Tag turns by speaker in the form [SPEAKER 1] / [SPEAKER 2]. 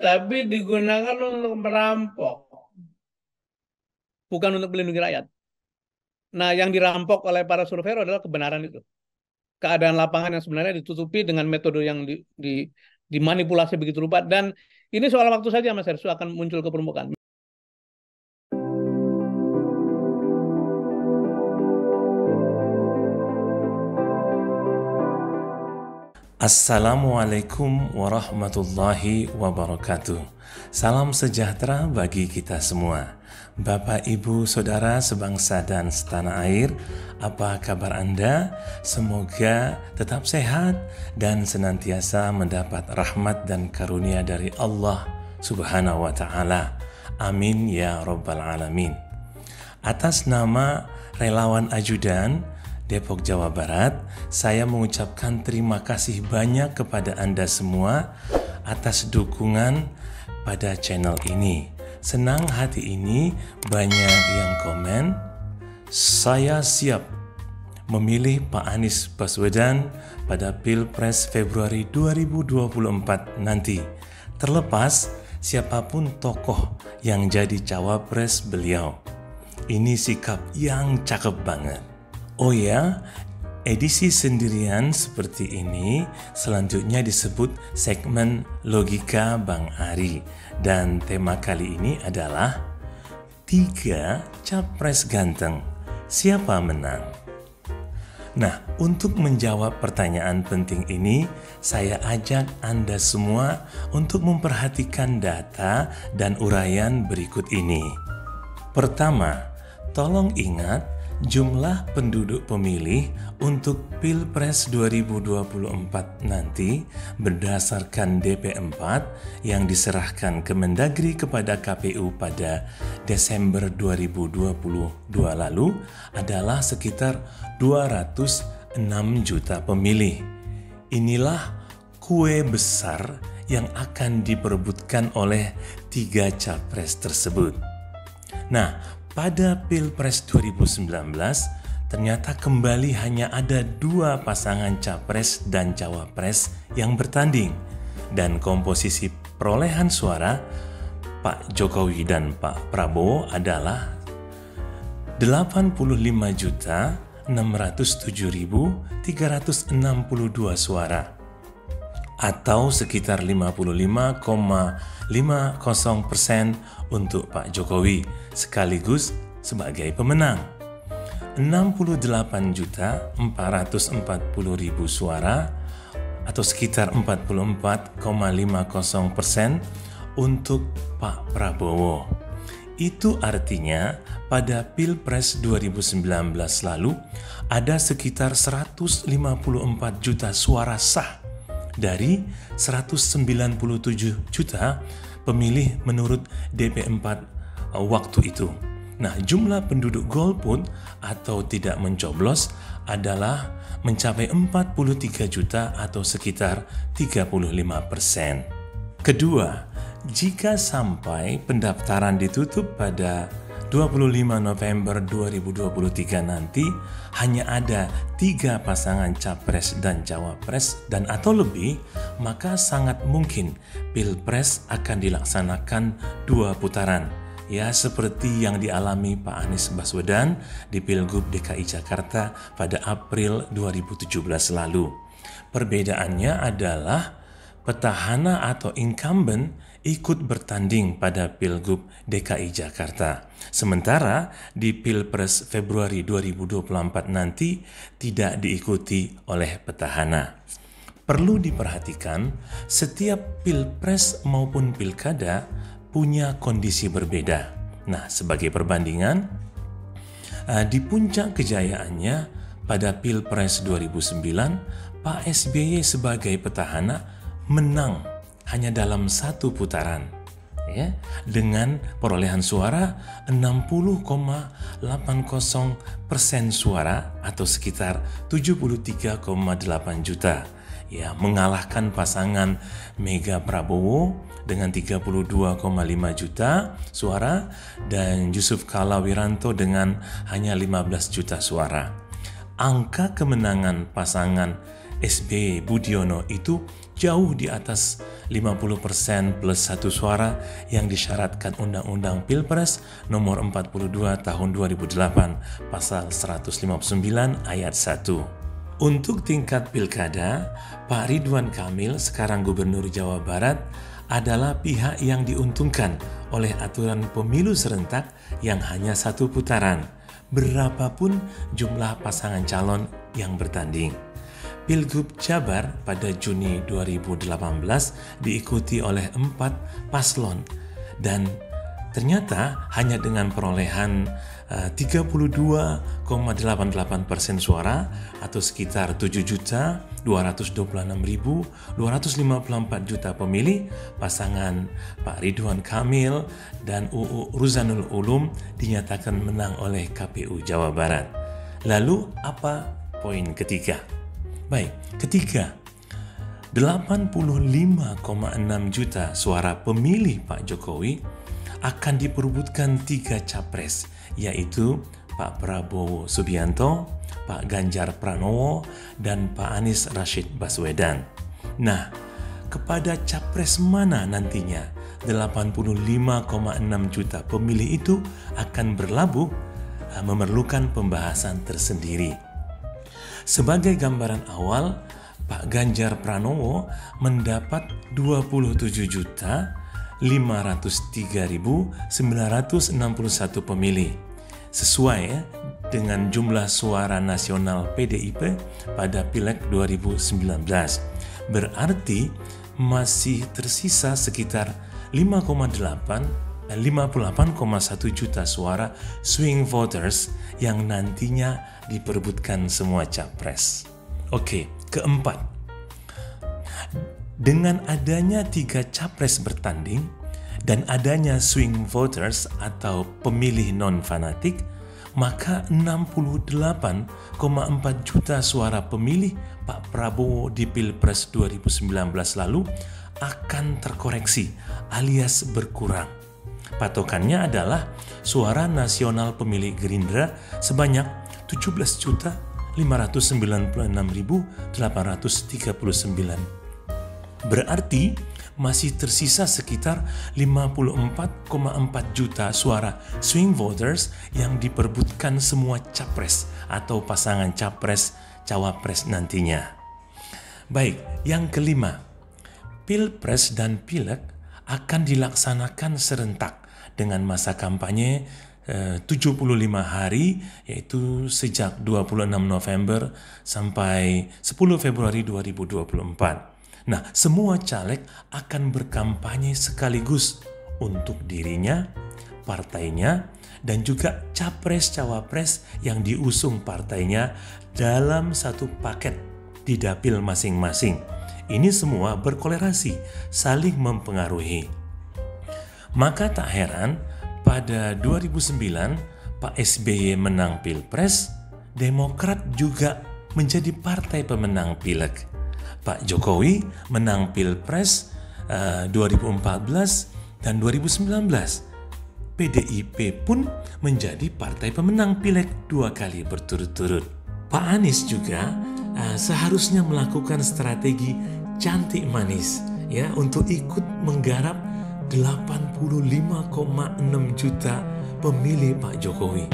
[SPEAKER 1] tapi digunakan untuk merampok, bukan untuk melindungi rakyat. Nah, yang dirampok oleh para survei adalah kebenaran itu. Keadaan lapangan yang sebenarnya ditutupi dengan metode yang dimanipulasi begitu rupa. Dan ini soal waktu saja, Mas Hersu, akan muncul ke permukaan.
[SPEAKER 2] Assalamualaikum warahmatullahi wabarakatuh. Salam sejahtera bagi kita semua. Bapak, Ibu, Saudara sebangsa dan setanah air, apa kabar Anda? Semoga tetap sehat dan senantiasa mendapat rahmat dan karunia dari Allah Subhanahu wa Ta'ala. Amin ya Rabbal Alamin. Atas nama Relawan Ajudan Depok, Jawa Barat, saya mengucapkan terima kasih banyak kepada Anda semua atas dukungan pada channel ini. Senang hati ini banyak yang komen, saya siap memilih Pak Anies Baswedan pada Pilpres Februari 2024 nanti. Terlepas siapapun tokoh yang jadi cawapres beliau. Ini sikap yang cakep banget. Oh ya, edisi sendirian seperti ini selanjutnya disebut segmen Logika Bang Ari. Dan tema kali ini adalah 3 Capres Ganteng, siapa menang? Nah, untuk menjawab pertanyaan penting ini, saya ajak Anda semua untuk memperhatikan data dan uraian berikut ini. Pertama, tolong ingat jumlah penduduk pemilih untuk Pilpres 2024 nanti berdasarkan DP4 yang diserahkan Kemendagri kepada KPU pada Desember 2022 lalu adalah sekitar 206 juta pemilih. Inilah kue besar yang akan diperebutkan oleh 3 capres tersebut. Nah, pada Pilpres 2019, ternyata kembali hanya ada 2 pasangan capres dan cawapres yang bertanding. Dan komposisi perolehan suara Pak Jokowi dan Pak Prabowo adalah 85.607.362 suara, atau sekitar 55,50% untuk Pak Jokowi sekaligus sebagai pemenang. 68.440.000 suara atau sekitar 44,50% untuk Pak Prabowo. Itu artinya pada Pilpres 2019 lalu ada sekitar 154 juta suara sah dari 197 juta pemilih menurut DP4 waktu itu. Nah, jumlah penduduk golput atau tidak mencoblos adalah mencapai 43 juta atau sekitar 35%. Kedua, jika sampai pendaftaran ditutup pada 25 November 2023 nanti hanya ada 3 pasangan capres dan cawapres dan atau lebih, maka sangat mungkin Pilpres akan dilaksanakan 2 putaran. Ya, seperti yang dialami Pak Anies Baswedan di Pilgub DKI Jakarta pada April 2017 lalu. Perbedaannya adalah petahana atau incumbent ikut bertanding pada Pilgub DKI Jakarta. Sementara di Pilpres Februari 2024 nanti tidak diikuti oleh petahana. Perlu diperhatikan, setiap Pilpres maupun Pilkada punya kondisi berbeda. Nah, sebagai perbandingan, di puncak kejayaannya pada Pilpres 2009, Pak SBY sebagai petahana menang hanya dalam 1 putaran, ya, dengan perolehan suara 60,80% suara atau sekitar 73,8 juta. Ya, mengalahkan pasangan Mega Prabowo dengan 32,5 juta suara dan Yusuf Kala Wiranto dengan hanya 15 juta suara. Angka kemenangan pasangan SBY Budiono itu jauh di atas 50% plus 1 suara yang disyaratkan Undang-Undang Pilpres nomor 42 tahun 2008 pasal 159 ayat 1. Untuk tingkat pilkada, Pak Ridwan Kamil, sekarang Gubernur Jawa Barat, adalah pihak yang diuntungkan oleh aturan pemilu serentak yang hanya 1 putaran, berapapun jumlah pasangan calon yang bertanding. Pilgub Jabar pada Juni 2018 diikuti oleh 4 paslon dan ternyata hanya dengan perolehan 32,88% suara atau sekitar 7.226.254 juta pemilih, pasangan Pak Ridwan Kamil dan UU Ruzanul Ulum dinyatakan menang oleh KPU Jawa Barat. Lalu apa poin ketiga? Baik, ketiga, 85,6 juta suara pemilih Pak Jokowi akan diperebutkan 3 capres, yaitu Pak Prabowo Subianto, Pak Ganjar Pranowo, dan Pak Anies Rashid Baswedan. Nah, kepada capres mana nantinya 85,6 juta pemilih itu akan berlabuh memerlukan pembahasan tersendiri. Sebagai gambaran awal, Pak Ganjar Pranowo mendapat 27.503.961 pemilih, sesuai dengan jumlah suara nasional PDIP pada Pileg 2019. Berarti masih tersisa sekitar 58,1 juta suara swing voters yang nantinya diperebutkan semua capres. Oke, keempat, dengan adanya 3 capres bertanding dan adanya swing voters atau pemilih non-fanatik, maka 68,4 juta suara pemilih Pak Prabowo di Pilpres 2019 lalu akan terkoreksi alias berkurang. Patokannya adalah suara nasional pemilih Gerindra sebanyak 17.596.839. Berarti masih tersisa sekitar 54,4 juta suara swing voters yang diperebutkan semua capres atau pasangan capres-cawapres nantinya. Baik, yang kelima, Pilpres dan Pileg akan dilaksanakan serentak dengan masa kampanye 75 hari, yaitu sejak 26 November sampai 10 Februari 2024. Nah, semua caleg akan berkampanye sekaligus untuk dirinya, partainya, dan juga capres-cawapres yang diusung partainya dalam satu paket di dapil masing-masing. Ini semua berkolerasi, saling mempengaruhi. Maka tak heran pada 2009 Pak SBY menang Pilpres, Demokrat juga menjadi partai pemenang Pileg. Pak Jokowi menang Pilpres 2014 dan 2019. PDIP pun menjadi partai pemenang Pileg 2 kali berturut-turut. Pak Anies juga seharusnya melakukan strategi cantik manis ya untuk ikut menggarap 85,6 juta pemilih Pak Jokowi.